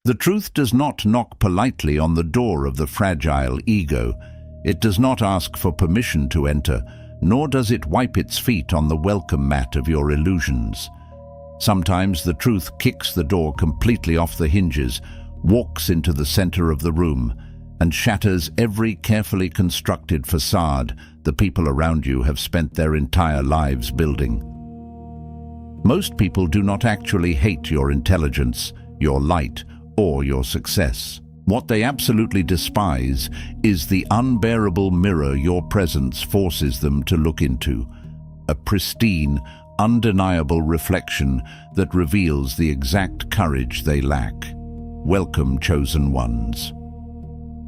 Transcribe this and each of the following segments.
The truth does not knock politely on the door of the fragile ego. It does not ask for permission to enter, nor does it wipe its feet on the welcome mat of your illusions. Sometimes the truth kicks the door completely off the hinges, walks into the center of the room, and shatters every carefully constructed facade the people around you have spent their entire lives building. Most people do not actually hate your intelligence, your light, or your success. What they absolutely despise is the unbearable mirror your presence forces them to look into, a pristine, undeniable reflection that reveals the exact courage they lack. Welcome, chosen ones.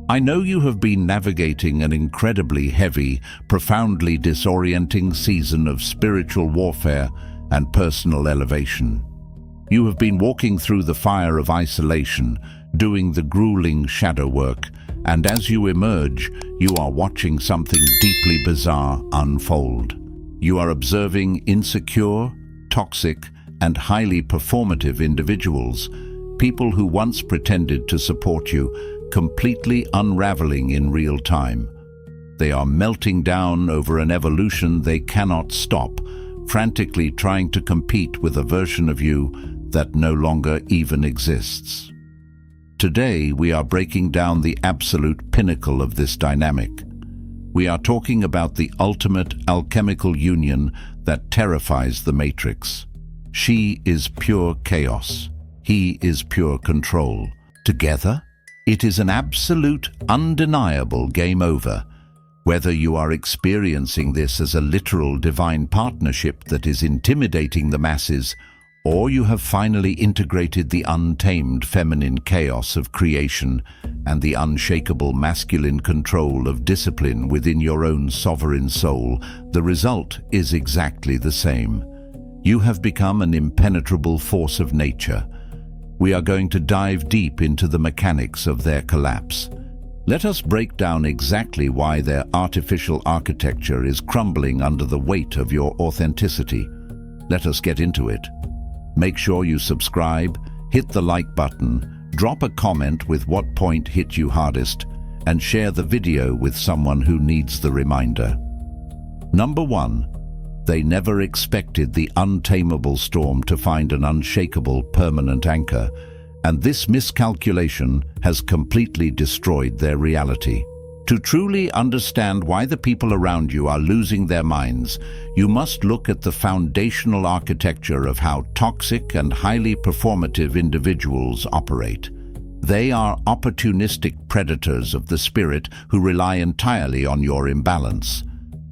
I know you have been navigating an incredibly heavy, profoundly disorienting season of spiritual warfare and personal elevation. You have been walking through the fire of isolation, doing the grueling shadow work, and as you emerge, you are watching something deeply bizarre unfold. You are observing insecure, toxic, and highly performative individuals, people who once pretended to support you, completely unraveling in real time. They are melting down over an evolution they cannot stop, frantically trying to compete with a version of you that no longer even exists. Today, we are breaking down the absolute pinnacle of this dynamic. We are talking about the ultimate alchemical union that terrifies the Matrix. She is pure chaos. He is pure control. Together, it is an absolute, undeniable game over. Whether you are experiencing this as a literal divine partnership that is intimidating the masses, or you have finally integrated the untamed feminine chaos of creation and the unshakable masculine control of discipline within your own sovereign soul, the result is exactly the same. You have become an impenetrable force of nature. We are going to dive deep into the mechanics of their collapse. Let us break down exactly why their artificial architecture is crumbling under the weight of your authenticity. Let us get into it. Make sure you subscribe, hit the like button, drop a comment with what point hit you hardest, and share the video with someone who needs the reminder. Number 1. They never expected the untamable storm to find an unshakable permanent anchor, and this miscalculation has completely destroyed their reality. To truly understand why the people around you are losing their minds, you must look at the foundational architecture of how toxic and highly performative individuals operate. They are opportunistic predators of the spirit who rely entirely on your imbalance.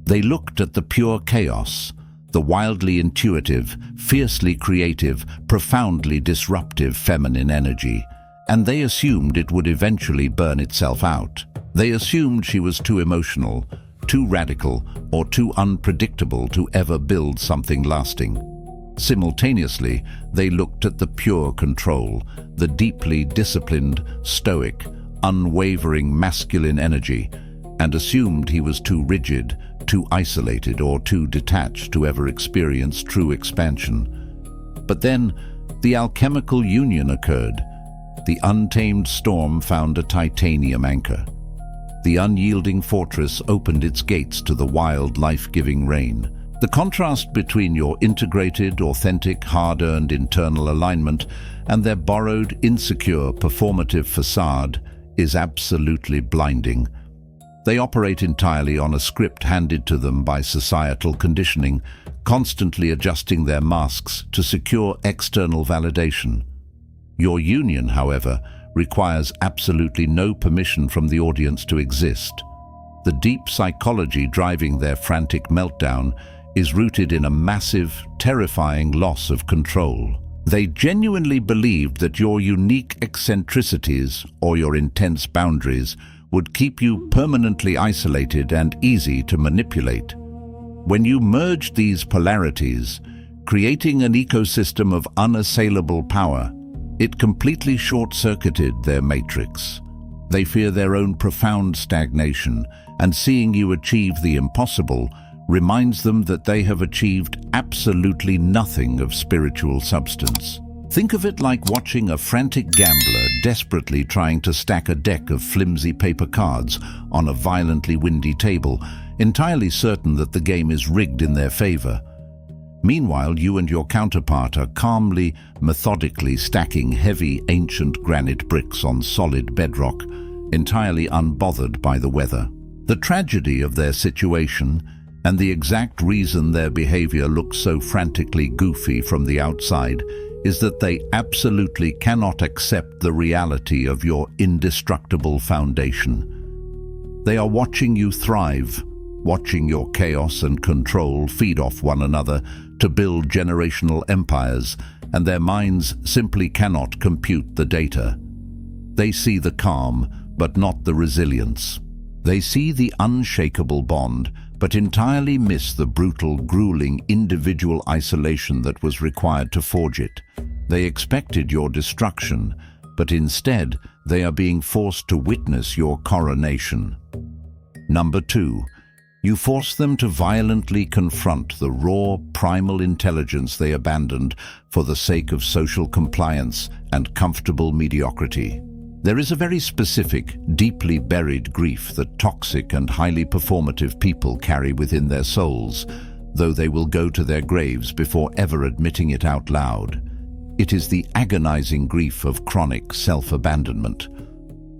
They looked at the pure chaos, the wildly intuitive, fiercely creative, profoundly disruptive feminine energy, and they assumed it would eventually burn itself out. They assumed she was too emotional, too radical, or too unpredictable to ever build something lasting. Simultaneously, they looked at the pure control, the deeply disciplined, stoic, unwavering masculine energy, and assumed he was too rigid, too isolated, or too detached to ever experience true expansion. But then, the alchemical union occurred. The untamed storm found a titanium anchor. The unyielding fortress opened its gates to the wild, life-giving rain. The contrast between your integrated, authentic, hard-earned internal alignment and their borrowed, insecure, performative facade is absolutely blinding. They operate entirely on a script handed to them by societal conditioning, constantly adjusting their masks to secure external validation. Your union, however, requires absolutely no permission from the audience to exist. The deep psychology driving their frantic meltdown is rooted in a massive, terrifying loss of control. They genuinely believed that your unique eccentricities or your intense boundaries would keep you permanently isolated and easy to manipulate. When you merged these polarities, creating an ecosystem of unassailable power, it completely short-circuited their matrix. They fear their own profound stagnation, and seeing you achieve the impossible reminds them that they have achieved absolutely nothing of spiritual substance. Think of it like watching a frantic gambler desperately trying to stack a deck of flimsy paper cards on a violently windy table, entirely certain that the game is rigged in their favor. Meanwhile, you and your counterpart are calmly, methodically stacking heavy, ancient granite bricks on solid bedrock, entirely unbothered by the weather. The tragedy of their situation, and the exact reason their behavior looks so frantically goofy from the outside, is that they absolutely cannot accept the reality of your indestructible foundation. They are watching you thrive, watching your chaos and control feed off one another to build generational empires, and their minds simply cannot compute the data. They see the calm, but not the resilience. They see the unshakable bond, but entirely miss the brutal, grueling individual isolation that was required to forge it. They expected your destruction, but instead they are being forced to witness your coronation. Number 2. You force them to violently confront the raw, primal intelligence they abandoned for the sake of social compliance and comfortable mediocrity. There is a very specific, deeply buried grief that toxic and highly performative people carry within their souls, though they will go to their graves before ever admitting it out loud. It is the agonizing grief of chronic self-abandonment.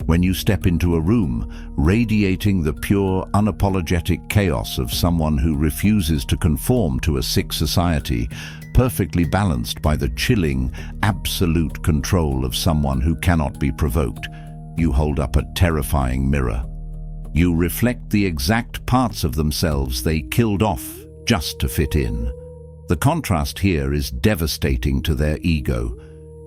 When you step into a room, radiating the pure, unapologetic chaos of someone who refuses to conform to a sick society, perfectly balanced by the chilling, absolute control of someone who cannot be provoked, you hold up a terrifying mirror. You reflect the exact parts of themselves they killed off just to fit in. The contrast here is devastating to their ego.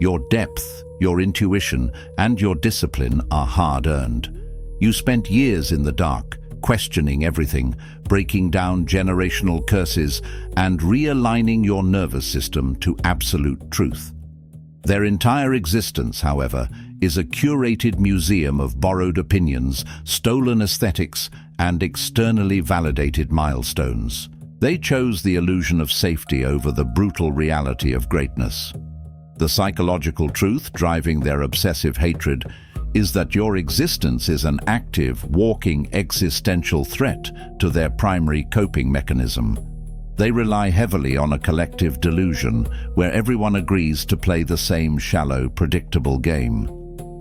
Your depth, your intuition, and your discipline are hard-earned. You spent years in the dark, questioning everything, breaking down generational curses, and realigning your nervous system to absolute truth. Their entire existence, however, is a curated museum of borrowed opinions, stolen aesthetics, and externally validated milestones. They chose the illusion of safety over the brutal reality of greatness. The psychological truth driving their obsessive hatred is that your existence is an active, walking existential threat to their primary coping mechanism. They rely heavily on a collective delusion where everyone agrees to play the same shallow, predictable game.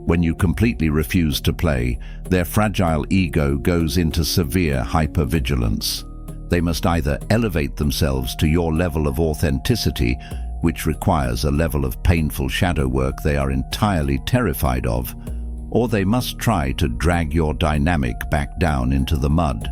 When you completely refuse to play, their fragile ego goes into severe hypervigilance. They must either elevate themselves to your level of authenticity, which requires a level of painful shadow work they are entirely terrified of, or they must try to drag your dynamic back down into the mud.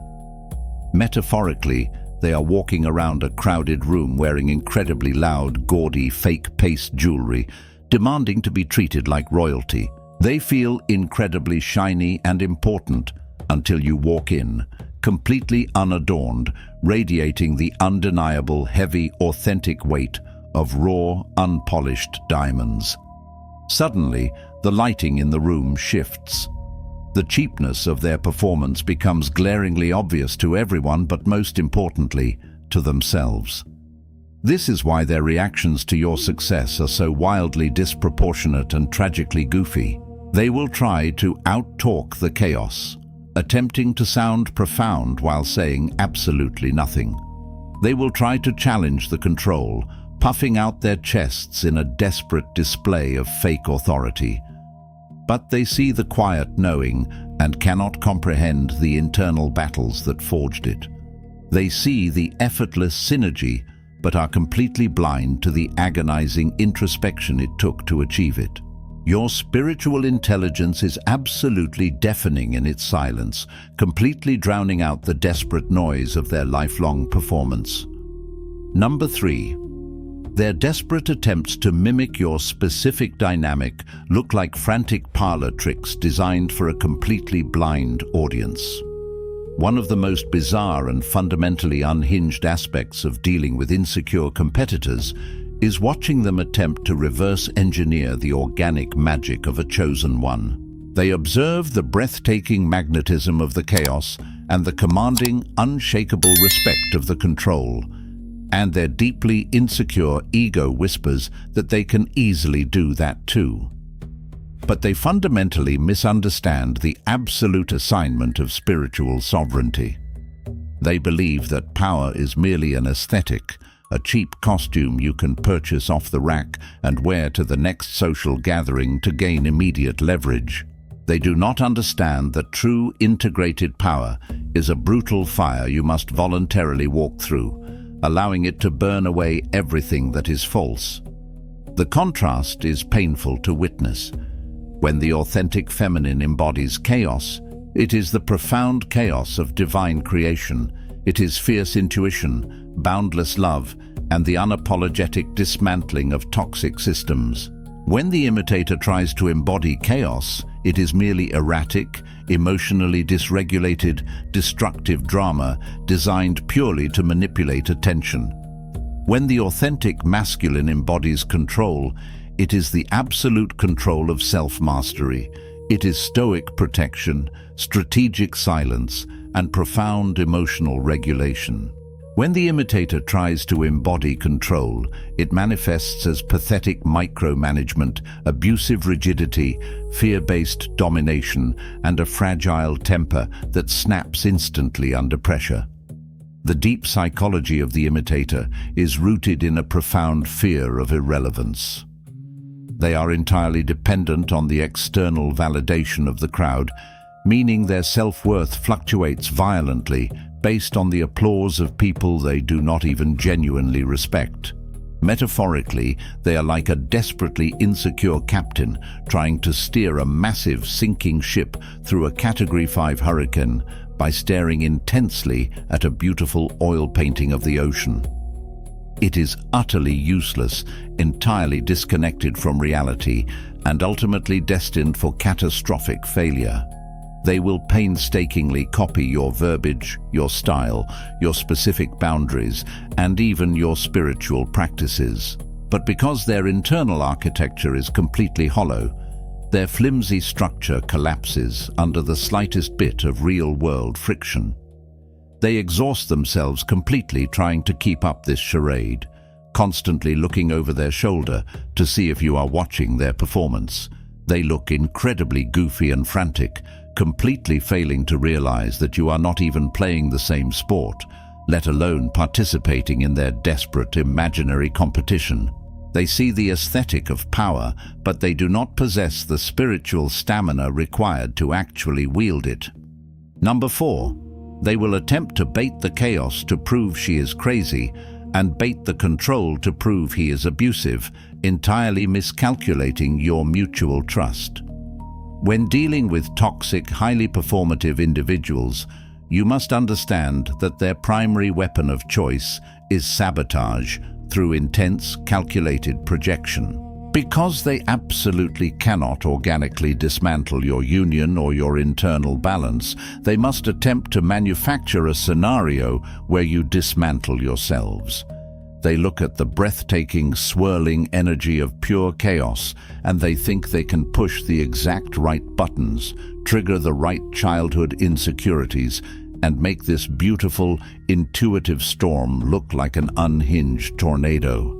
Metaphorically, they are walking around a crowded room wearing incredibly loud, gaudy, fake paste jewelry, demanding to be treated like royalty. They feel incredibly shiny and important until you walk in, completely unadorned, radiating the undeniable, heavy, authentic weight of raw, unpolished diamonds. Suddenly, the lighting in the room shifts. The cheapness of their performance becomes glaringly obvious to everyone, but most importantly, to themselves. This is why their reactions to your success are so wildly disproportionate and tragically goofy. They will try to out-talk the chaos, attempting to sound profound while saying absolutely nothing. They will try to challenge the control, puffing out their chests in a desperate display of fake authority. But they see the quiet knowing and cannot comprehend the internal battles that forged it. They see the effortless synergy, but are completely blind to the agonizing introspection it took to achieve it. Your spiritual intelligence is absolutely deafening in its silence, completely drowning out the desperate noise of their lifelong performance. Number 3. Their desperate attempts to mimic your specific dynamic look like frantic parlor tricks designed for a completely blind audience. One of the most bizarre and fundamentally unhinged aspects of dealing with insecure competitors is watching them attempt to reverse engineer the organic magic of a chosen one. They observe the breathtaking magnetism of the chaos and the commanding, unshakable respect of the control. And their deeply insecure ego whispers that they can easily do that too. But they fundamentally misunderstand the absolute assignment of spiritual sovereignty. They believe that power is merely an aesthetic, a cheap costume you can purchase off the rack and wear to the next social gathering to gain immediate leverage. They do not understand that true integrated power is a brutal fire you must voluntarily walk through, allowing it to burn away everything that is false. The contrast is painful to witness. When the authentic feminine embodies chaos, it is the profound chaos of divine creation. It is fierce intuition, boundless love, and the unapologetic dismantling of toxic systems. When the imitator tries to embody chaos, it is merely erratic, emotionally dysregulated, destructive drama designed purely to manipulate attention. When the authentic masculine embodies control, it is the absolute control of self-mastery. It is stoic protection, strategic silence, and profound emotional regulation. When the imitator tries to embody control, it manifests as pathetic micromanagement, abusive rigidity, fear-based domination, and a fragile temper that snaps instantly under pressure. The deep psychology of the imitator is rooted in a profound fear of irrelevance. They are entirely dependent on the external validation of the crowd, meaning their self-worth fluctuates violently based on the applause of people they do not even genuinely respect. Metaphorically, they are like a desperately insecure captain trying to steer a massive sinking ship through a Category 5 hurricane by staring intensely at a beautiful oil painting of the ocean. It is utterly useless, entirely disconnected from reality, and ultimately destined for catastrophic failure. They will painstakingly copy your verbiage, your style, your specific boundaries, and even your spiritual practices. But because their internal architecture is completely hollow, their flimsy structure collapses under the slightest bit of real-world friction. They exhaust themselves completely trying to keep up this charade, constantly looking over their shoulder to see if you are watching their performance. They look incredibly goofy and frantic, completely failing to realize that you are not even playing the same sport, let alone participating in their desperate imaginary competition. They see the aesthetic of power, but they do not possess the spiritual stamina required to actually wield it. Number 4. They will attempt to bait the chaos to prove she is crazy, and bait the control to prove he is abusive, entirely miscalculating your mutual trust. When dealing with toxic, highly performative individuals, you must understand that their primary weapon of choice is sabotage through intense, calculated projection. Because they absolutely cannot organically dismantle your union or your internal balance, they must attempt to manufacture a scenario where you dismantle yourselves. They look at the breathtaking, swirling energy of pure chaos, and they think they can push the exact right buttons, trigger the right childhood insecurities, and make this beautiful, intuitive storm look like an unhinged tornado.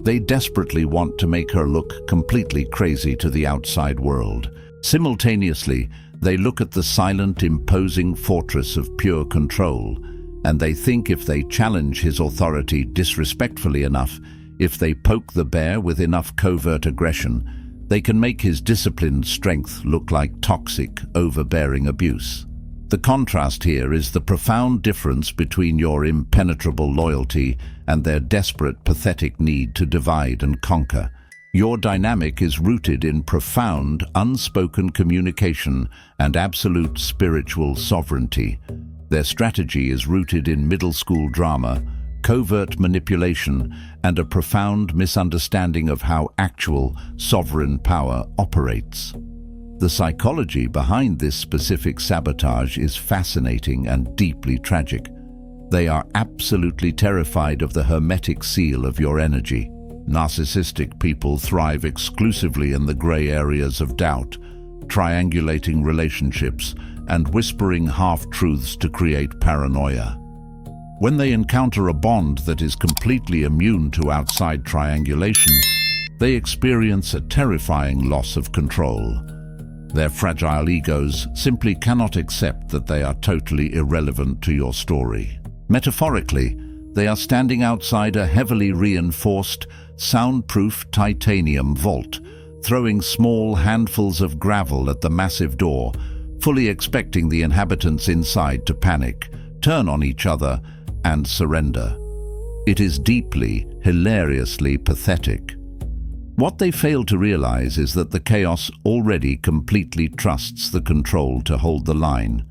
They desperately want to make her look completely crazy to the outside world. Simultaneously, they look at the silent, imposing fortress of pure control, and they think if they challenge his authority disrespectfully enough, if they poke the bear with enough covert aggression, they can make his disciplined strength look like toxic, overbearing abuse. The contrast here is the profound difference between your impenetrable loyalty and their desperate, pathetic need to divide and conquer. Your dynamic is rooted in profound, unspoken communication and absolute spiritual sovereignty. Their strategy is rooted in middle school drama, covert manipulation, and a profound misunderstanding of how actual, sovereign power operates. The psychology behind this specific sabotage is fascinating and deeply tragic. They are absolutely terrified of the hermetic seal of your energy. Narcissistic people thrive exclusively in the gray areas of doubt, triangulating relationships, and whispering half-truths to create paranoia. When they encounter a bond that is completely immune to outside triangulation, they experience a terrifying loss of control. Their fragile egos simply cannot accept that they are totally irrelevant to your story. Metaphorically, they are standing outside a heavily reinforced, soundproof titanium vault, throwing small handfuls of gravel at the massive door, fully expecting the inhabitants inside to panic, turn on each other, and surrender. It is deeply, hilariously pathetic. What they fail to realize is that the chaos already completely trusts the control to hold the line,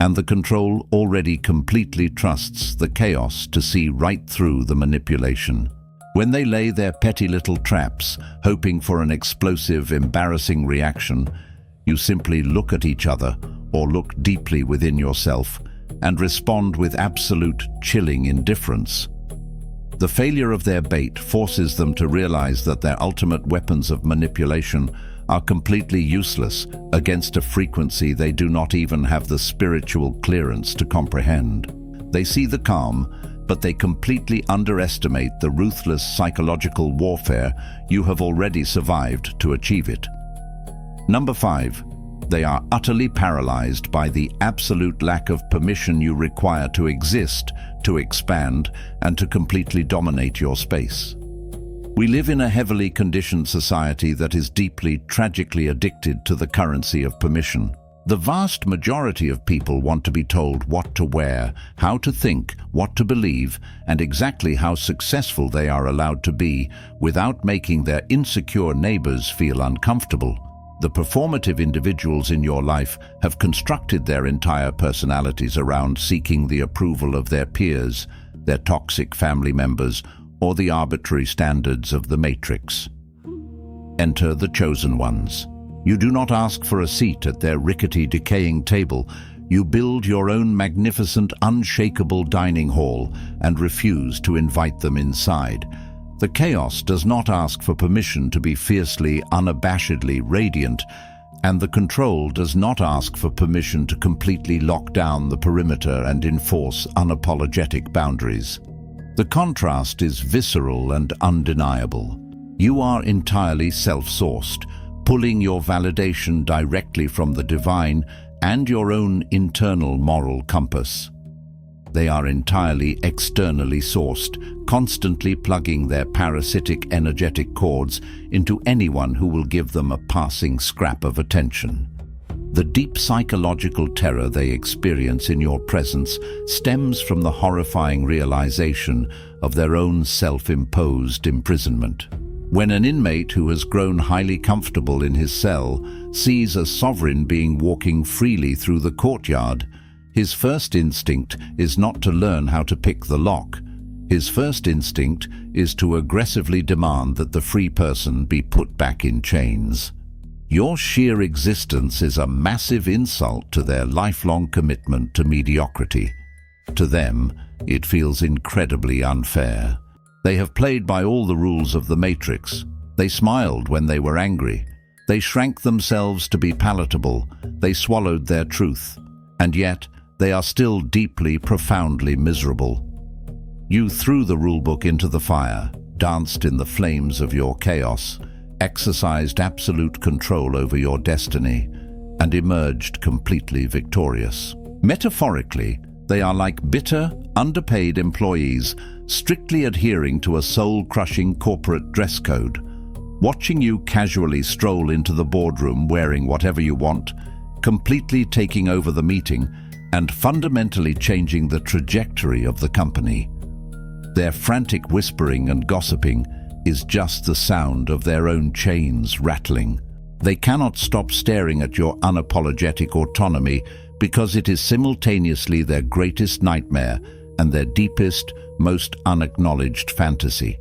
and the control already completely trusts the chaos to see right through the manipulation. When they lay their petty little traps, hoping for an explosive, embarrassing reaction, you simply look at each other or look deeply within yourself and respond with absolute, chilling indifference. The failure of their bait forces them to realize that their ultimate weapons of manipulation are completely useless against a frequency they do not even have the spiritual clearance to comprehend. They see the calm, but they completely underestimate the ruthless psychological warfare you have already survived to achieve it. Number 5. They are utterly paralyzed by the absolute lack of permission you require to exist, to expand, and to completely dominate your space. We live in a heavily conditioned society that is deeply, tragically addicted to the currency of permission. The vast majority of people want to be told what to wear, how to think, what to believe, and exactly how successful they are allowed to be without making their insecure neighbors feel uncomfortable. The performative individuals in your life have constructed their entire personalities around seeking the approval of their peers, their toxic family members, or the arbitrary standards of the matrix. Enter the chosen ones. You do not ask for a seat at their rickety, decaying table. You build your own magnificent, unshakable dining hall and refuse to invite them inside. The chaos does not ask for permission to be fiercely, unabashedly radiant, and the control does not ask for permission to completely lock down the perimeter and enforce unapologetic boundaries. The contrast is visceral and undeniable. You are entirely self-sourced, pulling your validation directly from the divine and your own internal moral compass. They are entirely externally sourced, constantly plugging their parasitic energetic cords into anyone who will give them a passing scrap of attention. The deep psychological terror they experience in your presence stems from the horrifying realization of their own self-imposed imprisonment. When an inmate who has grown highly comfortable in his cell sees a sovereign being walking freely through the courtyard, his first instinct is not to learn how to pick the lock. His first instinct is to aggressively demand that the free person be put back in chains. Your sheer existence is a massive insult to their lifelong commitment to mediocrity. To them, it feels incredibly unfair. They have played by all the rules of the Matrix. They smiled when they were angry. They shrank themselves to be palatable. They swallowed their truth. And yet, they are still deeply, profoundly miserable. You threw the rulebook into the fire, danced in the flames of your chaos, exercised absolute control over your destiny, and emerged completely victorious. Metaphorically, they are like bitter, underpaid employees, strictly adhering to a soul-crushing corporate dress code. Watching you casually stroll into the boardroom wearing whatever you want, completely taking over the meeting, and fundamentally changing the trajectory of the company. Their frantic whispering and gossiping is just the sound of their own chains rattling. They cannot stop staring at your unapologetic autonomy because it is simultaneously their greatest nightmare and their deepest, most unacknowledged fantasy.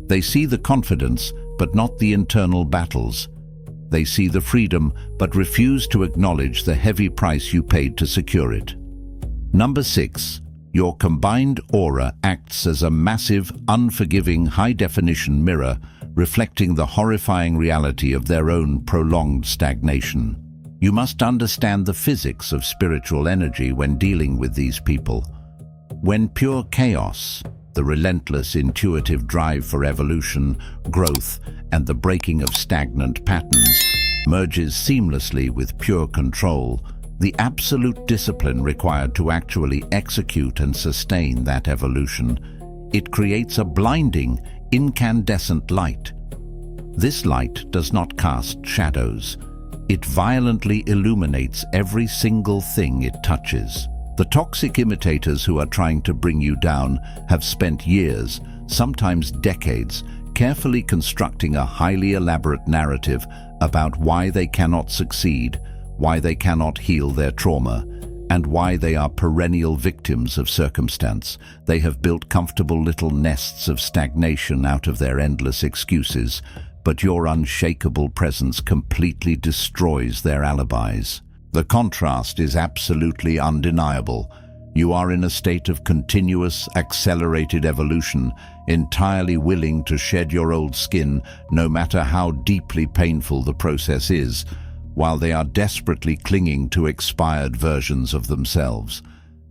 They see the confidence, but not the internal battles. They see the freedom, but refuse to acknowledge the heavy price you paid to secure it. Number 6. Your combined aura acts as a massive, unforgiving, high-definition mirror, reflecting the horrifying reality of their own prolonged stagnation. You must understand the physics of spiritual energy when dealing with these people. When pure chaos, the relentless intuitive drive for evolution, growth, and the breaking of stagnant patterns, merges seamlessly with pure control, the absolute discipline required to actually execute and sustain that evolution, it creates a blinding, incandescent light. This light does not cast shadows. It violently illuminates every single thing it touches. The toxic imitators who are trying to bring you down have spent years, sometimes decades, carefully constructing a highly elaborate narrative about why they cannot succeed, why they cannot heal their trauma, and why they are perennial victims of circumstance. They have built comfortable little nests of stagnation out of their endless excuses, but your unshakable presence completely destroys their alibis. The contrast is absolutely undeniable. You are in a state of continuous, accelerated evolution, entirely willing to shed your old skin, no matter how deeply painful the process is, while they are desperately clinging to expired versions of themselves.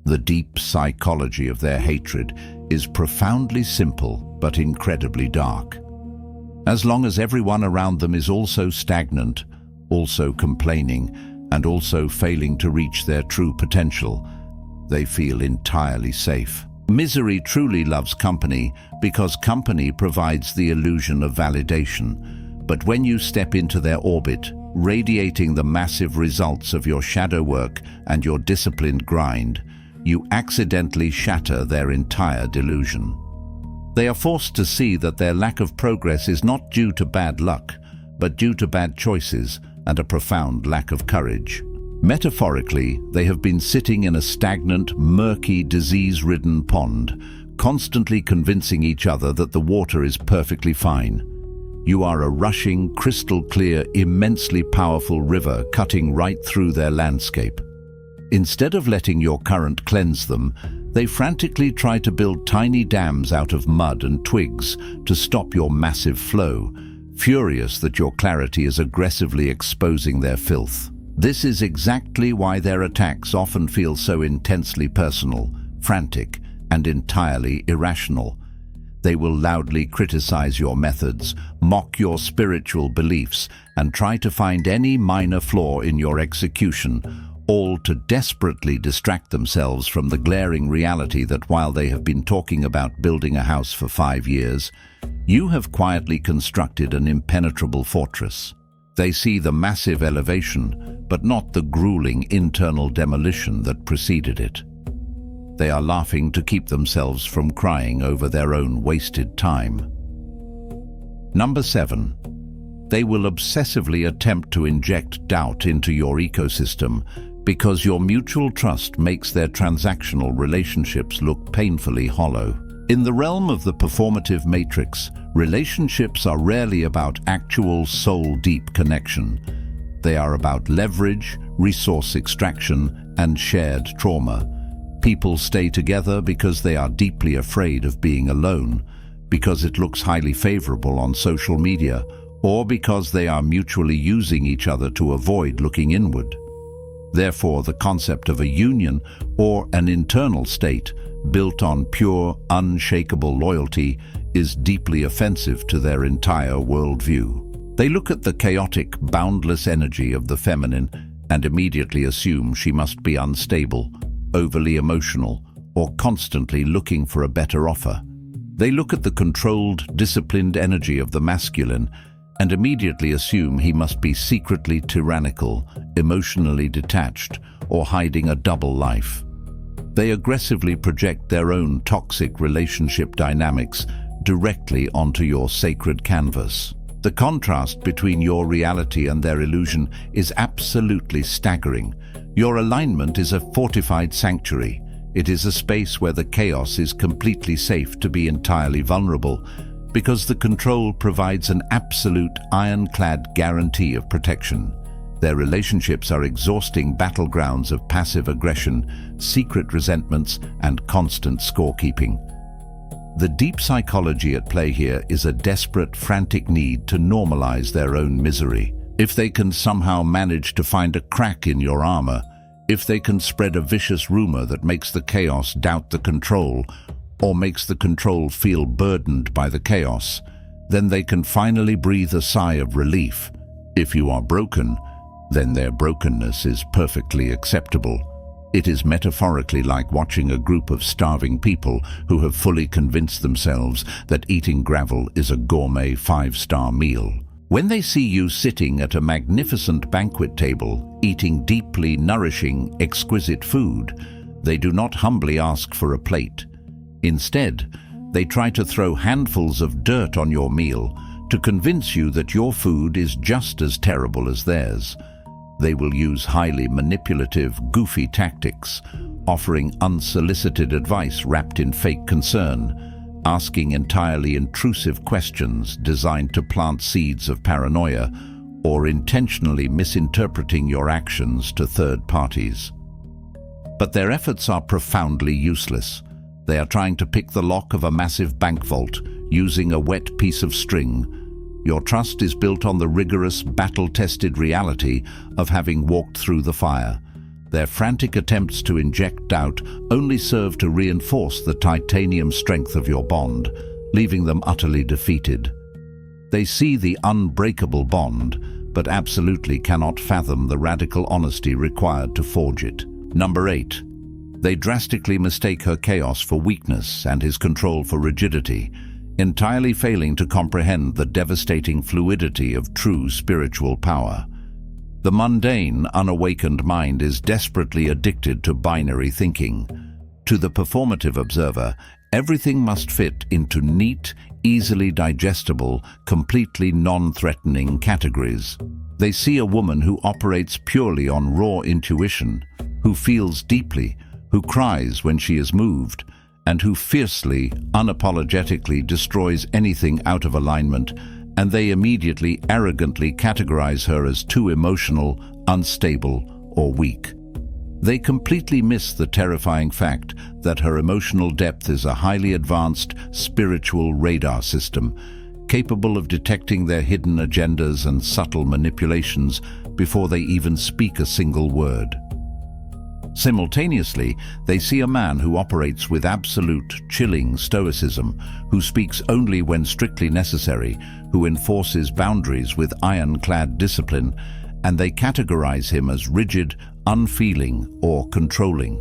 The deep psychology of their hatred is profoundly simple but incredibly dark. As long as everyone around them is also stagnant, also complaining, and also failing to reach their true potential, they feel entirely safe. Misery truly loves company because company provides the illusion of validation. But when you step into their orbit, radiating the massive results of your shadow work and your disciplined grind, you accidentally shatter their entire delusion. They are forced to see that their lack of progress is not due to bad luck, but due to bad choices and a profound lack of courage. Metaphorically, they have been sitting in a stagnant, murky, disease-ridden pond, constantly convincing each other that the water is perfectly fine. You are a rushing, crystal-clear, immensely powerful river cutting right through their landscape. Instead of letting your current cleanse them, they frantically try to build tiny dams out of mud and twigs to stop your massive flow, furious that your clarity is aggressively exposing their filth. This is exactly why their attacks often feel so intensely personal, frantic, and entirely irrational. They will loudly criticize your methods, mock your spiritual beliefs, and try to find any minor flaw in your execution, all to desperately distract themselves from the glaring reality that while they have been talking about building a house for 5 years, you have quietly constructed an impenetrable fortress. They see the massive elevation, but not the grueling internal demolition that preceded it. They are laughing to keep themselves from crying over their own wasted time. Number 7. They will obsessively attempt to inject doubt into your ecosystem because your mutual trust makes their transactional relationships look painfully hollow. In the realm of the performative matrix, relationships are rarely about actual soul-deep connection. They are about leverage, resource extraction, and shared trauma. People stay together because they are deeply afraid of being alone, because it looks highly favorable on social media, or because they are mutually using each other to avoid looking inward. Therefore, the concept of a union or an internal state built on pure, unshakable loyalty is deeply offensive to their entire worldview. They look at the chaotic, boundless energy of the feminine and immediately assume she must be unstable, overly emotional, or constantly looking for a better offer. They look at the controlled, disciplined energy of the masculine and immediately assume he must be secretly tyrannical, emotionally detached, or hiding a double life. They aggressively project their own toxic relationship dynamics directly onto your sacred canvas. The contrast between your reality and their illusion is absolutely staggering. Your alignment is a fortified sanctuary. It is a space where the chaos is completely safe to be entirely vulnerable, because the control provides an absolute ironclad guarantee of protection. Their relationships are exhausting battlegrounds of passive aggression, secret resentments, and constant scorekeeping. The deep psychology at play here is a desperate, frantic need to normalize their own misery. If they can somehow manage to find a crack in your armor, If they can spread a vicious rumor that makes the chaos doubt the control, or makes the control feel burdened by the chaos, then they can finally breathe a sigh of relief. If you are broken, then their brokenness is perfectly acceptable. It is metaphorically like watching a group of starving people who have fully convinced themselves that eating gravel is a gourmet 5-star meal. When they see you sitting at a magnificent banquet table, eating deeply nourishing, exquisite food, they do not humbly ask for a plate. Instead, they try to throw handfuls of dirt on your meal to convince you that your food is just as terrible as theirs. They will use highly manipulative, goofy tactics, offering unsolicited advice wrapped in fake concern, asking entirely intrusive questions designed to plant seeds of paranoia, or intentionally misinterpreting your actions to third parties. But their efforts are profoundly useless. They are trying to pick the lock of a massive bank vault using a wet piece of string. Your trust is built on the rigorous, battle-tested reality of having walked through the fire. Their frantic attempts to inject doubt only serve to reinforce the titanium strength of your bond, leaving them utterly defeated. They see the unbreakable bond, but absolutely cannot fathom the radical honesty required to forge it. Number 8. They drastically mistake her chaos for weakness and his control for rigidity, entirely failing to comprehend the devastating fluidity of true spiritual power. The mundane, unawakened mind is desperately addicted to binary thinking. To the performative observer, everything must fit into neat, easily digestible, completely non-threatening categories. They see a woman who operates purely on raw intuition, who feels deeply, who cries when she is moved, and who fiercely, unapologetically destroys anything out of alignment, and they immediately, arrogantly categorize her as too emotional, unstable, or weak. They completely miss the terrifying fact that her emotional depth is a highly advanced spiritual radar system, capable of detecting their hidden agendas and subtle manipulations before they even speak a single word. Simultaneously, they see a man who operates with absolute, chilling stoicism, who speaks only when strictly necessary, who enforces boundaries with ironclad discipline, and they categorize him as rigid, unfeeling, or controlling.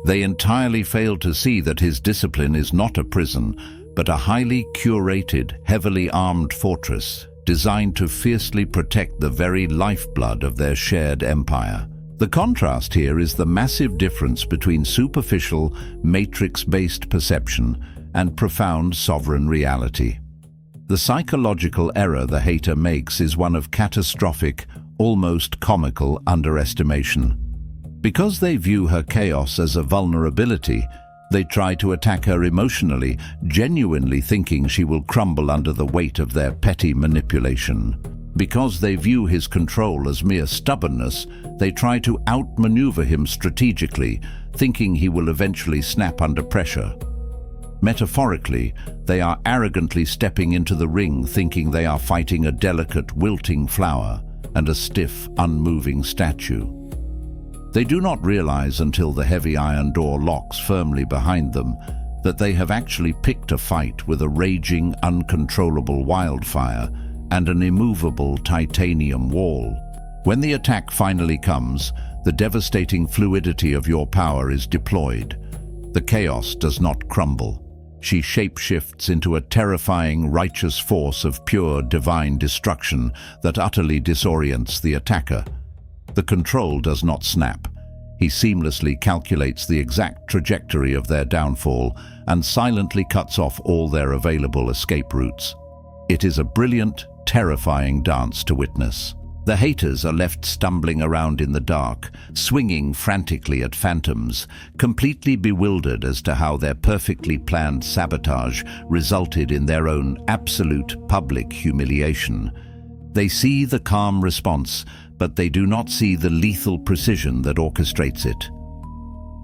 They entirely fail to see that his discipline is not a prison, but a highly curated, heavily armed fortress designed to fiercely protect the very lifeblood of their shared empire. The contrast here is the massive difference between superficial, matrix-based perception and profound sovereign reality. The psychological error the hater makes is one of catastrophic, almost comical underestimation. Because they view her chaos as a vulnerability, they try to attack her emotionally, genuinely thinking she will crumble under the weight of their petty manipulation. Because they view his control as mere stubbornness, they try to outmaneuver him strategically, thinking he will eventually snap under pressure. Metaphorically, they are arrogantly stepping into the ring thinking they are fighting a delicate, wilting flower and a stiff, unmoving statue. They do not realize until the heavy iron door locks firmly behind them that they have actually picked a fight with a raging, uncontrollable wildfire and an immovable titanium wall. When the attack finally comes, the devastating fluidity of your power is deployed. The chaos does not crumble. She shapeshifts into a terrifying, righteous force of pure, divine destruction that utterly disorients the attacker. The control does not snap. He seamlessly calculates the exact trajectory of their downfall and silently cuts off all their available escape routes. It is a brilliant, terrifying dance to witness. The haters are left stumbling around in the dark, swinging frantically at phantoms, completely bewildered as to how their perfectly planned sabotage resulted in their own absolute public humiliation. They see the calm response, but they do not see the lethal precision that orchestrates it.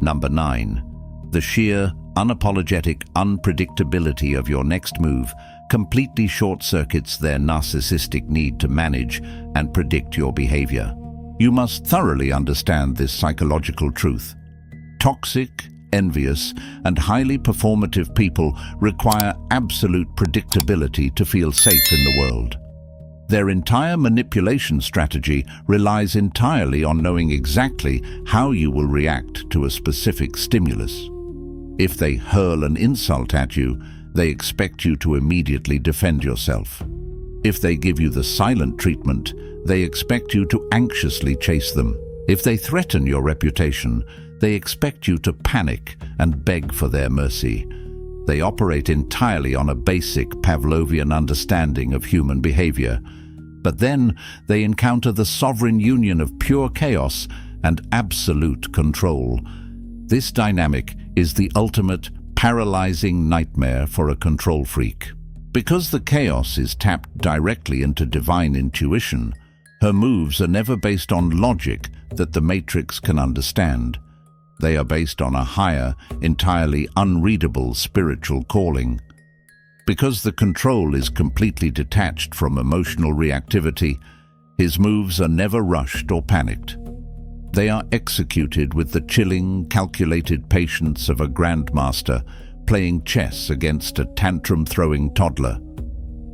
Number 9. The sheer, unapologetic unpredictability of your next move completely short-circuits their narcissistic need to manage and predict your behavior. You must thoroughly understand this psychological truth. Toxic, envious, and highly performative people require absolute predictability to feel safe in the world. Their entire manipulation strategy relies entirely on knowing exactly how you will react to a specific stimulus. If they hurl an insult at you, they expect you to immediately defend yourself. If they give you the silent treatment, they expect you to anxiously chase them. If they threaten your reputation, they expect you to panic and beg for their mercy. They operate entirely on a basic Pavlovian understanding of human behavior. But then they encounter the sovereign union of pure chaos and absolute control. This dynamic is the ultimate paralyzing nightmare for a control freak. Because the chaos is tapped directly into divine intuition, her moves are never based on logic that the Matrix can understand. They are based on a higher, entirely unreadable spiritual calling. Because the control is completely detached from emotional reactivity, his moves are never rushed or panicked. They are executed with the chilling, calculated patience of a grandmaster playing chess against a tantrum-throwing toddler.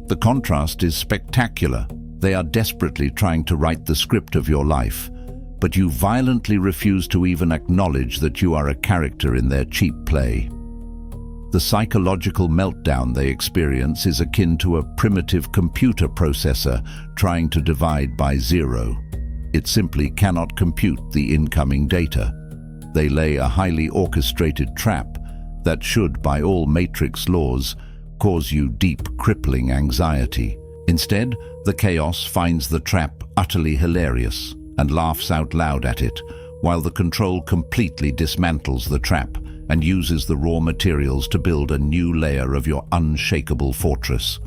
The contrast is spectacular. They are desperately trying to write the script of your life, but you violently refuse to even acknowledge that you are a character in their cheap play. The psychological meltdown they experience is akin to a primitive computer processor trying to divide by zero. It simply cannot compute the incoming data. They lay a highly orchestrated trap that should, by all Matrix laws, cause you deep, crippling anxiety. Instead, the chaos finds the trap utterly hilarious and laughs out loud at it, while the control completely dismantles the trap and uses the raw materials to build a new layer of your unshakable fortress.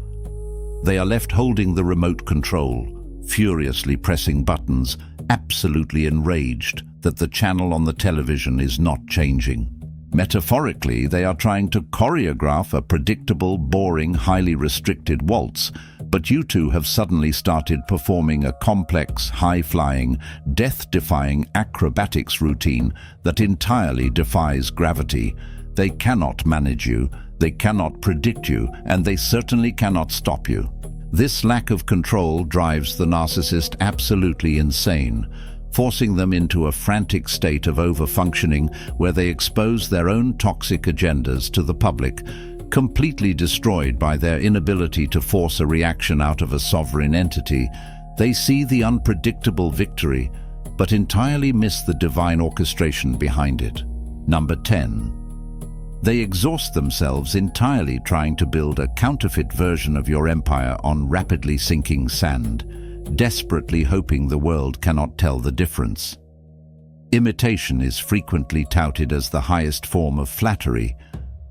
They are left holding the remote control, furiously pressing buttons, absolutely enraged that the channel on the television is not changing. Metaphorically, they are trying to choreograph a predictable, boring, highly restricted waltz, but you two have suddenly started performing a complex, high-flying, death-defying acrobatics routine that entirely defies gravity. They cannot manage you, they cannot predict you, and they certainly cannot stop you. This lack of control drives the narcissist absolutely insane, forcing them into a frantic state of overfunctioning where they expose their own toxic agendas to the public, completely destroyed by their inability to force a reaction out of a sovereign entity. They see the unpredictable victory, but entirely miss the divine orchestration behind it. Number 10. They exhaust themselves entirely trying to build a counterfeit version of your empire on rapidly sinking sand, desperately hoping the world cannot tell the difference. Imitation is frequently touted as the highest form of flattery,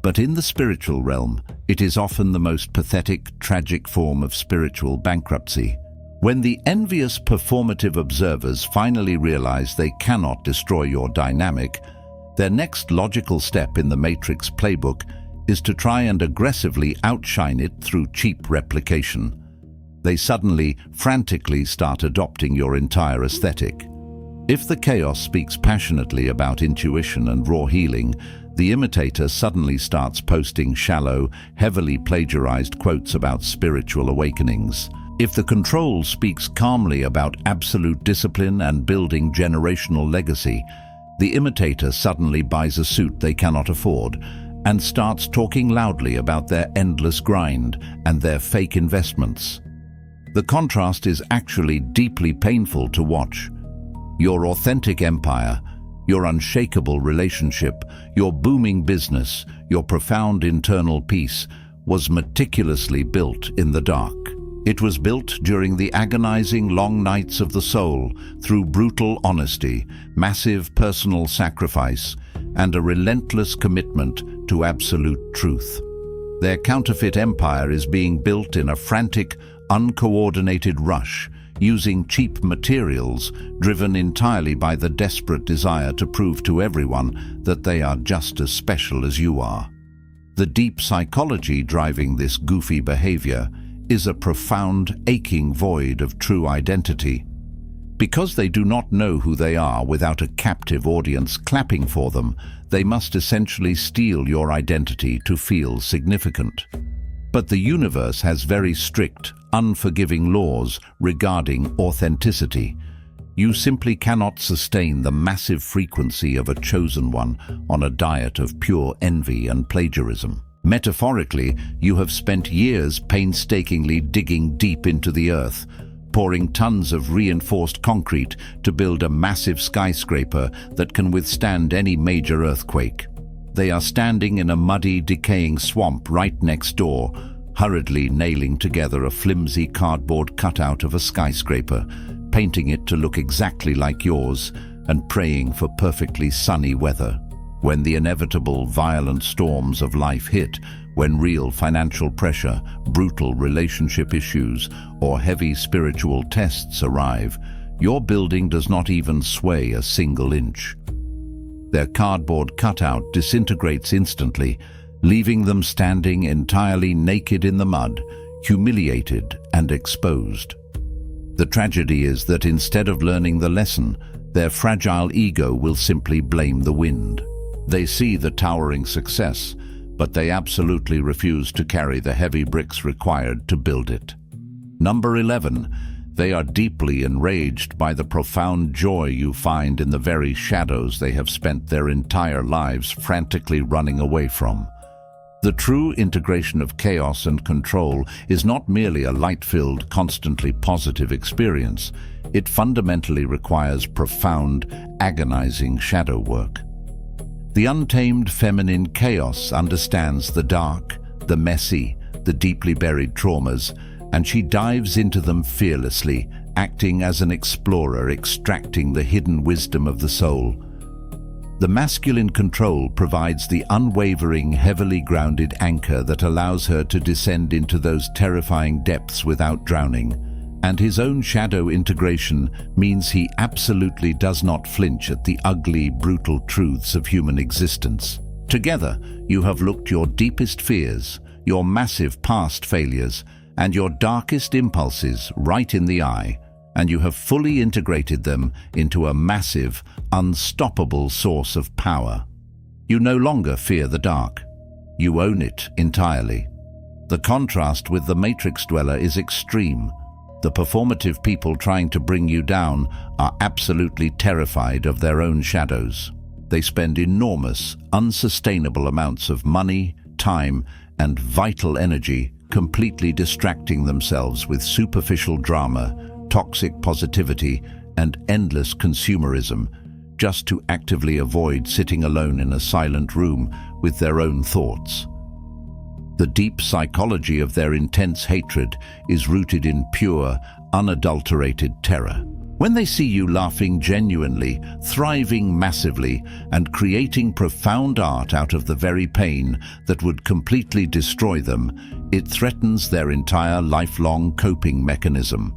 but in the spiritual realm, it is often the most pathetic, tragic form of spiritual bankruptcy. When the envious performative observers finally realize they cannot destroy your dynamic, their next logical step in the Matrix playbook is to try and aggressively outshine it through cheap replication. They suddenly, frantically start adopting your entire aesthetic. If the chaos speaks passionately about intuition and raw healing, the imitator suddenly starts posting shallow, heavily plagiarized quotes about spiritual awakenings. If the control speaks calmly about absolute discipline and building generational legacy, the imitator suddenly buys a suit they cannot afford and starts talking loudly about their endless grind and their fake investments. The contrast is actually deeply painful to watch. Your authentic empire, your unshakable relationship, your booming business, your profound internal peace was meticulously built in the dark. It was built during the agonizing long nights of the soul through brutal honesty, massive personal sacrifice, and a relentless commitment to absolute truth. Their counterfeit empire is being built in a frantic, uncoordinated rush, using cheap materials, driven entirely by the desperate desire to prove to everyone that they are just as special as you are. The deep psychology driving this goofy behavior is a profound, aching void of true identity. Because they do not know who they are without a captive audience clapping for them, they must essentially steal your identity to feel significant. But the universe has very strict, unforgiving laws regarding authenticity. You simply cannot sustain the massive frequency of a chosen one on a diet of pure envy and plagiarism. Metaphorically, you have spent years painstakingly digging deep into the earth, pouring tons of reinforced concrete to build a massive skyscraper that can withstand any major earthquake. They are standing in a muddy, decaying swamp right next door, hurriedly nailing together a flimsy cardboard cutout of a skyscraper, painting it to look exactly like yours, and praying for perfectly sunny weather. When the inevitable violent storms of life hit, when real financial pressure, brutal relationship issues, or heavy spiritual tests arrive, your building does not even sway a single inch. Their cardboard cutout disintegrates instantly, leaving them standing entirely naked in the mud, humiliated and exposed. The tragedy is that instead of learning the lesson, their fragile ego will simply blame the wind. They see the towering success, but they absolutely refuse to carry the heavy bricks required to build it. Number 11. They are deeply enraged by the profound joy you find in the very shadows they have spent their entire lives frantically running away from. The true integration of chaos and control is not merely a light-filled, constantly positive experience. It fundamentally requires profound, agonizing shadow work. The untamed feminine chaos understands the dark, the messy, the deeply buried traumas, and she dives into them fearlessly, acting as an explorer extracting the hidden wisdom of the soul. The masculine control provides the unwavering, heavily grounded anchor that allows her to descend into those terrifying depths without drowning. And his own shadow integration means he absolutely does not flinch at the ugly, brutal truths of human existence. Together, you have looked your deepest fears, your massive past failures, and your darkest impulses right in the eye, and you have fully integrated them into a massive, unstoppable source of power. You no longer fear the dark. You own it entirely. The contrast with the Matrix dweller is extreme. The performative people trying to bring you down are absolutely terrified of their own shadows. They spend enormous, unsustainable amounts of money, time, and vital energy completely distracting themselves with superficial drama, toxic positivity, and endless consumerism, just to actively avoid sitting alone in a silent room with their own thoughts. The deep psychology of their intense hatred is rooted in pure, unadulterated terror. When they see you laughing genuinely, thriving massively, and creating profound art out of the very pain that would completely destroy them, it threatens their entire lifelong coping mechanism.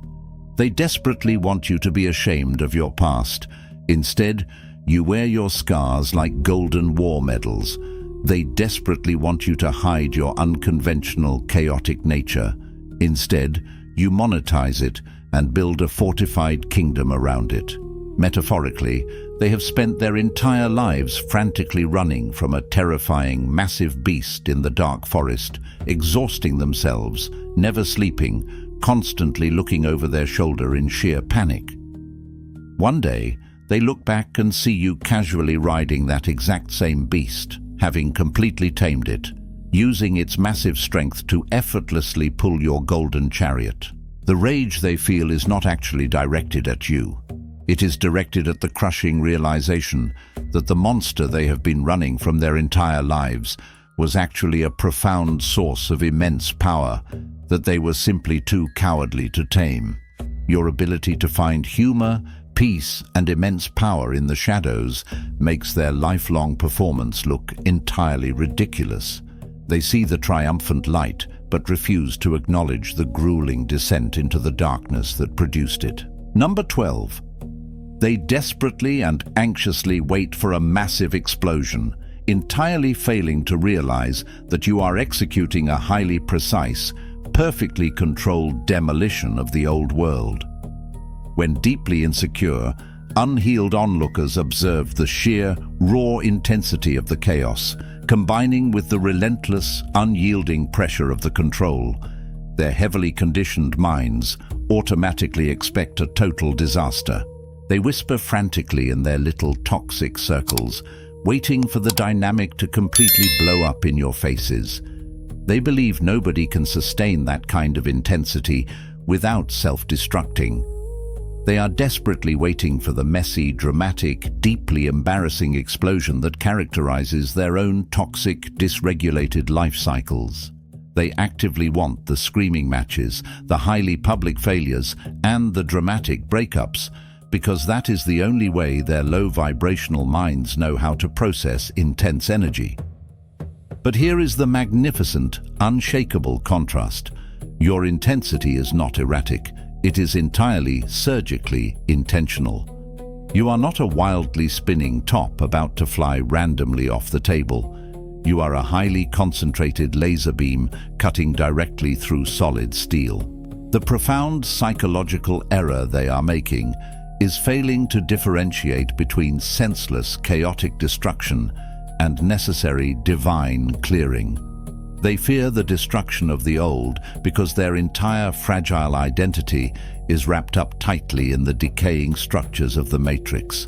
They desperately want you to be ashamed of your past. Instead, you wear your scars like golden war medals. They desperately want you to hide your unconventional, chaotic nature. Instead, you monetize it and build a fortified kingdom around it. Metaphorically, they have spent their entire lives frantically running from a terrifying, massive beast in the dark forest, exhausting themselves, never sleeping, constantly looking over their shoulder in sheer panic. One day, they look back and see you casually riding that exact same beast, having completely tamed it, using its massive strength to effortlessly pull your golden chariot. The rage they feel is not actually directed at you. It is directed at the crushing realization that the monster they have been running from their entire lives was actually a profound source of immense power that they were simply too cowardly to tame. Your ability to find humor, peace, and immense power in the shadows makes their lifelong performance look entirely ridiculous. They see the triumphant light, but refuse to acknowledge the grueling descent into the darkness that produced it. Number 12. They desperately and anxiously wait for a massive explosion, entirely failing to realize that you are executing a highly precise, perfectly controlled demolition of the old world. When deeply insecure, unhealed onlookers observed the sheer, raw intensity of the chaos, combining with the relentless, unyielding pressure of the control. Their heavily conditioned minds automatically expect a total disaster. They whisper frantically in their little toxic circles, waiting for the dynamic to completely blow up in your faces. They believe nobody can sustain that kind of intensity without self-destructing. They are desperately waiting for the messy, dramatic, deeply embarrassing explosion that characterizes their own toxic, dysregulated life cycles. They actively want the screaming matches, the highly public failures, and the dramatic breakups, because that is the only way their low vibrational minds know how to process intense energy. But here is the magnificent, unshakable contrast. Your intensity is not erratic. It is entirely, surgically intentional. You are not a wildly spinning top about to fly randomly off the table. You are a highly concentrated laser beam cutting directly through solid steel. The profound psychological error they are making is failing to differentiate between senseless, chaotic destruction and necessary divine clearing. They fear the destruction of the old because their entire fragile identity is wrapped up tightly in the decaying structures of the matrix.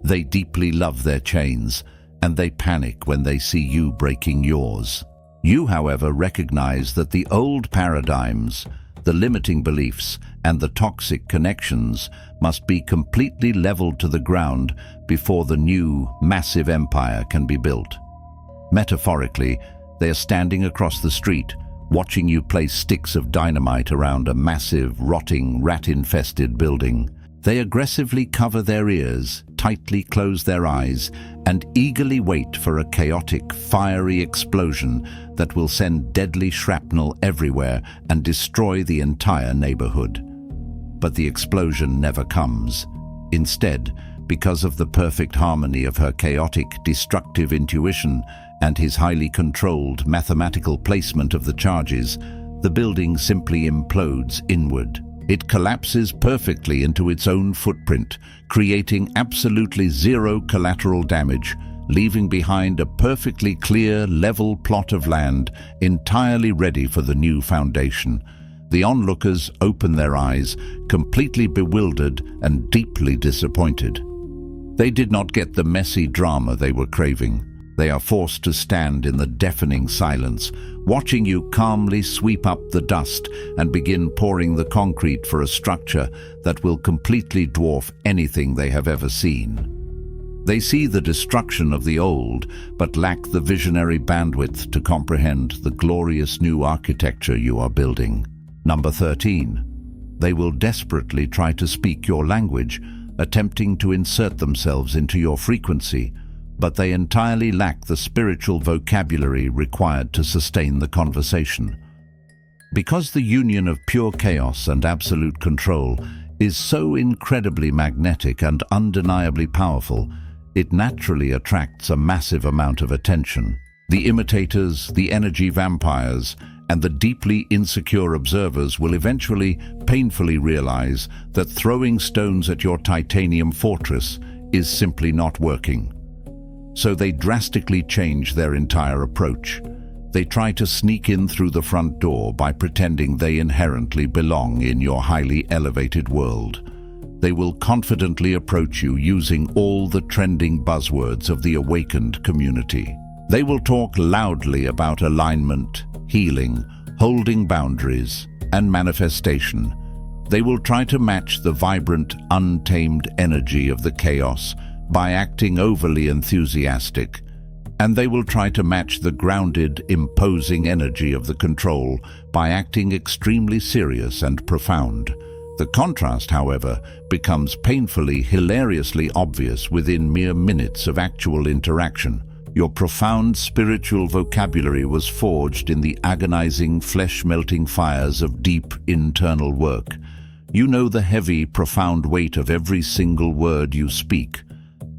They deeply love their chains, and they panic when they see you breaking yours. You, however, recognize that the old paradigms, the limiting beliefs, and the toxic connections must be completely leveled to the ground before the new, massive empire can be built. Metaphorically, they are standing across the street, watching you place sticks of dynamite around a massive, rotting, rat-infested building. They aggressively cover their ears, tightly close their eyes, and eagerly wait for a chaotic, fiery explosion that will send deadly shrapnel everywhere and destroy the entire neighborhood. But the explosion never comes. Instead, because of the perfect harmony of her chaotic, destructive intuition and his highly controlled mathematical placement of the charges, the building simply implodes inward. It collapses perfectly into its own footprint, creating absolutely zero collateral damage, leaving behind a perfectly clear, level plot of land entirely ready for the new foundation. The onlookers open their eyes, completely bewildered and deeply disappointed. They did not get the messy drama they were craving. They are forced to stand in the deafening silence, watching you calmly sweep up the dust and begin pouring the concrete for a structure that will completely dwarf anything they have ever seen. They see the destruction of the old, but lack the visionary bandwidth to comprehend the glorious new architecture you are building. Number 13. They will desperately try to speak your language, attempting to insert themselves into your frequency, but they entirely lack the spiritual vocabulary required to sustain the conversation. Because the union of pure chaos and absolute control is so incredibly magnetic and undeniably powerful, it naturally attracts a massive amount of attention. The imitators, the energy vampires, and the deeply insecure observers will eventually painfully realize that throwing stones at your titanium fortress is simply not working. So they drastically change their entire approach. They try to sneak in through the front door by pretending they inherently belong in your highly elevated world. They will confidently approach you using all the trending buzzwords of the awakened community. They will talk loudly about alignment, healing, holding boundaries, and manifestation. They will try to match the vibrant, untamed energy of the chaos by acting overly enthusiastic, and they will try to match the grounded, imposing energy of the control by acting extremely serious and profound. The contrast, however, becomes painfully, hilariously obvious within mere minutes of actual interaction. Your profound spiritual vocabulary was forged in the agonizing, flesh-melting fires of deep internal work. You know the heavy, profound weight of every single word you speak.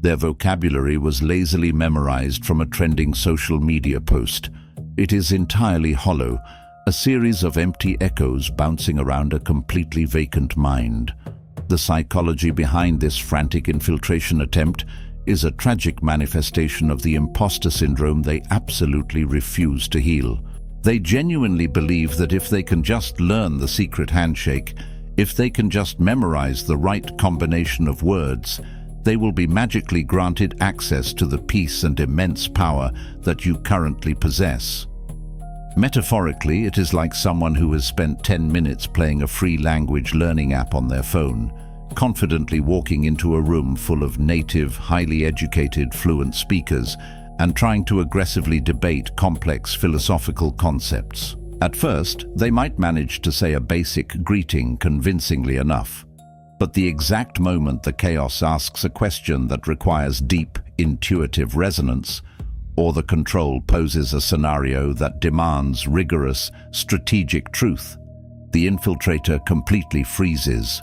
Their vocabulary was lazily memorized from a trending social media post. It is entirely hollow, a series of empty echoes bouncing around a completely vacant mind. The psychology behind this frantic infiltration attempt is a tragic manifestation of the imposter syndrome they absolutely refuse to heal. They genuinely believe that if they can just learn the secret handshake, if they can just memorize the right combination of words, they will be magically granted access to the peace and immense power that you currently possess. Metaphorically, it is like someone who has spent 10 minutes playing a free language learning app on their phone, confidently walking into a room full of native, highly educated, fluent speakers and trying to aggressively debate complex philosophical concepts. At first, they might manage to say a basic greeting convincingly enough, but the exact moment the chaos asks a question that requires deep, intuitive resonance, or the control poses a scenario that demands rigorous, strategic truth, the infiltrator completely freezes.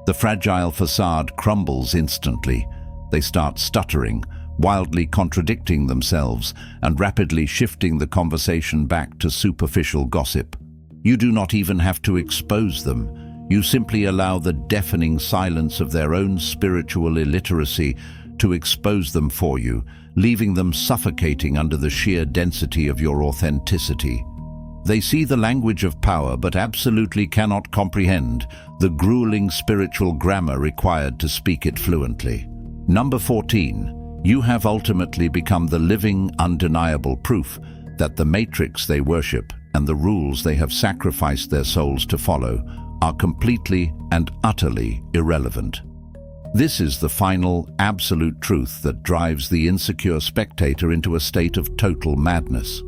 The fragile facade crumbles instantly. They start stuttering, wildly contradicting themselves, and rapidly shifting the conversation back to superficial gossip. You do not even have to expose them. You simply allow the deafening silence of their own spiritual illiteracy to expose them for you, leaving them suffocating under the sheer density of your authenticity. They see the language of power but absolutely cannot comprehend the grueling spiritual grammar required to speak it fluently. Number 14. You have ultimately become the living, undeniable proof that the matrix they worship and the rules they have sacrificed their souls to follow are completely and utterly irrelevant. This is the final, absolute truth that drives the insecure spectator into a state of total madness.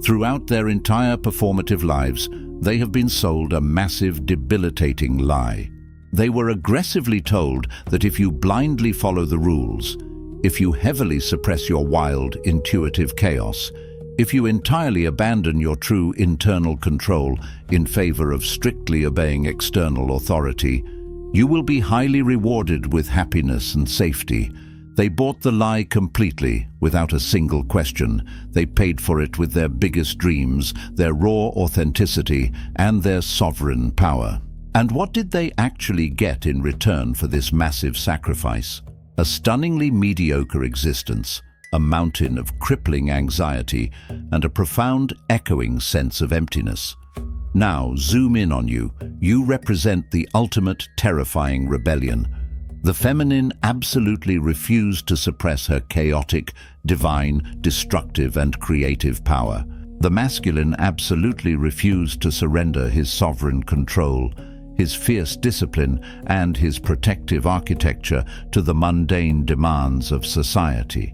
Throughout their entire performative lives, they have been sold a massive, debilitating lie. They were aggressively told that if you blindly follow the rules, if you heavily suppress your wild, intuitive chaos, if you entirely abandon your true internal control in favor of strictly obeying external authority, you will be highly rewarded with happiness and safety. They bought the lie completely, without a single question. They paid for it with their biggest dreams, their raw authenticity, and their sovereign power. And what did they actually get in return for this massive sacrifice? A stunningly mediocre existence, a mountain of crippling anxiety, and a profound, echoing sense of emptiness. Now, zoom in on you. You represent the ultimate terrifying rebellion. The feminine absolutely refused to suppress her chaotic, divine, destructive, and creative power. The masculine absolutely refused to surrender his sovereign control, his fierce discipline, and his protective architecture to the mundane demands of society.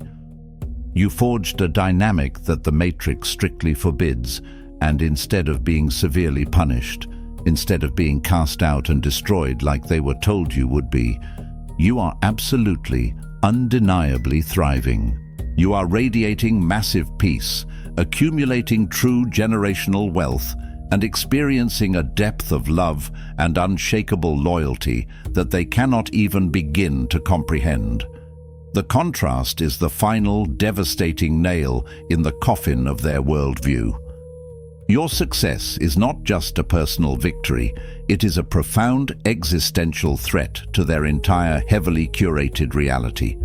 You forged a dynamic that the Matrix strictly forbids, and instead of being severely punished, instead of being cast out and destroyed like they were told you would be, you are absolutely, undeniably thriving. You are radiating massive peace, accumulating true generational wealth, and experiencing a depth of love and unshakable loyalty that they cannot even begin to comprehend. The contrast is the final, devastating nail in the coffin of their worldview. Your success is not just a personal victory, it is a profound existential threat to their entire heavily curated reality.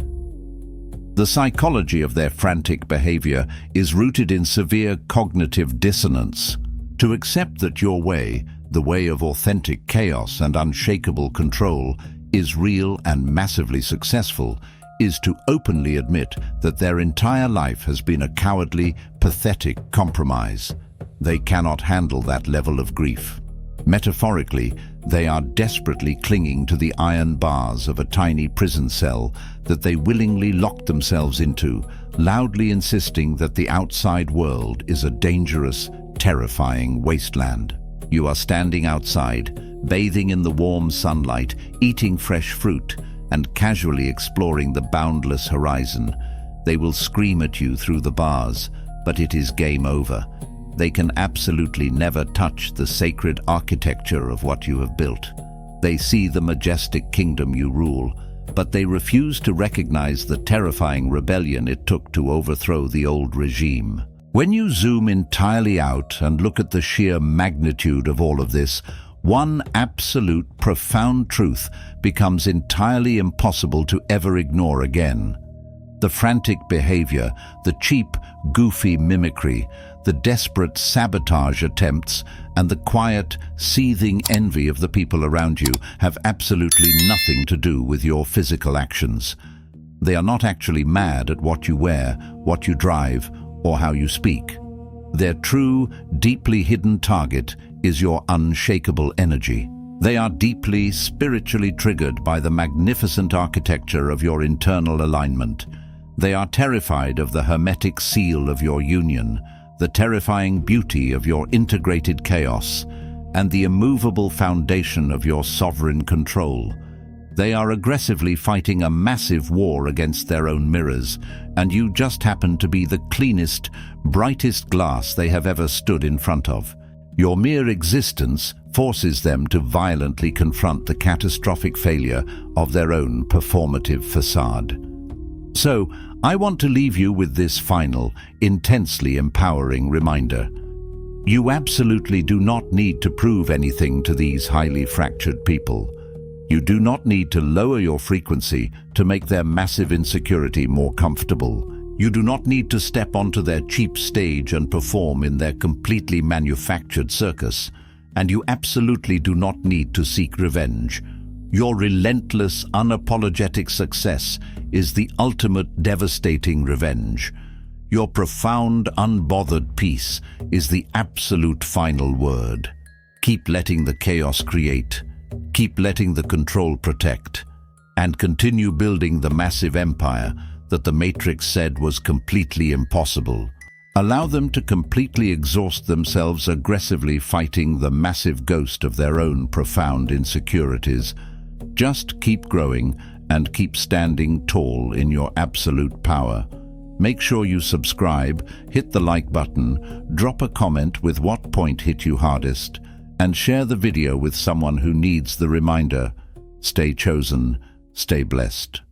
The psychology of their frantic behavior is rooted in severe cognitive dissonance. To accept that your way, the way of authentic chaos and unshakable control, is real and massively successful, is to openly admit that their entire life has been a cowardly, pathetic compromise. They cannot handle that level of grief. Metaphorically, they are desperately clinging to the iron bars of a tiny prison cell that they willingly locked themselves into, loudly insisting that the outside world is a dangerous, terrifying wasteland. You are standing outside, bathing in the warm sunlight, eating fresh fruit, and casually exploring the boundless horizon. They will scream at you through the bars, but it is game over. They can absolutely never touch the sacred architecture of what you have built. They see the majestic kingdom you rule, but they refuse to recognize the terrifying rebellion it took to overthrow the old regime. When you zoom entirely out and look at the sheer magnitude of all of this, One absolute, profound truth becomes entirely impossible to ever ignore again. The frantic behavior, the cheap, goofy mimicry, the desperate sabotage attempts, and the quiet, seething envy of the people around you have absolutely nothing to do with your physical actions. They are not actually mad at what you wear, what you drive, or how you speak. Their true, deeply hidden target is your unshakable energy. They are deeply, spiritually triggered by the magnificent architecture of your internal alignment. They are terrified of the hermetic seal of your union, the terrifying beauty of your integrated chaos, and the immovable foundation of your sovereign control. They are aggressively fighting a massive war against their own mirrors, and you just happen to be the cleanest, brightest glass they have ever stood in front of. Your mere existence forces them to violently confront the catastrophic failure of their own performative facade. So, I want to leave you with this final, intensely empowering reminder. You absolutely do not need to prove anything to these highly fractured people. You do not need to lower your frequency to make their massive insecurity more comfortable. You do not need to step onto their cheap stage and perform in their completely manufactured circus. And you absolutely do not need to seek revenge. Your relentless, unapologetic success is the ultimate devastating revenge. Your profound, unbothered peace is the absolute final word. Keep letting the chaos create, keep letting the control protect, and continue building the massive empire that the Matrix said was completely impossible. Allow them to completely exhaust themselves aggressively fighting the massive ghost of their own profound insecurities. Just keep growing and keep standing tall in your absolute power. Make sure you subscribe, hit the like button, drop a comment with what point hit you hardest, and share the video with someone who needs the reminder. Stay chosen, stay blessed.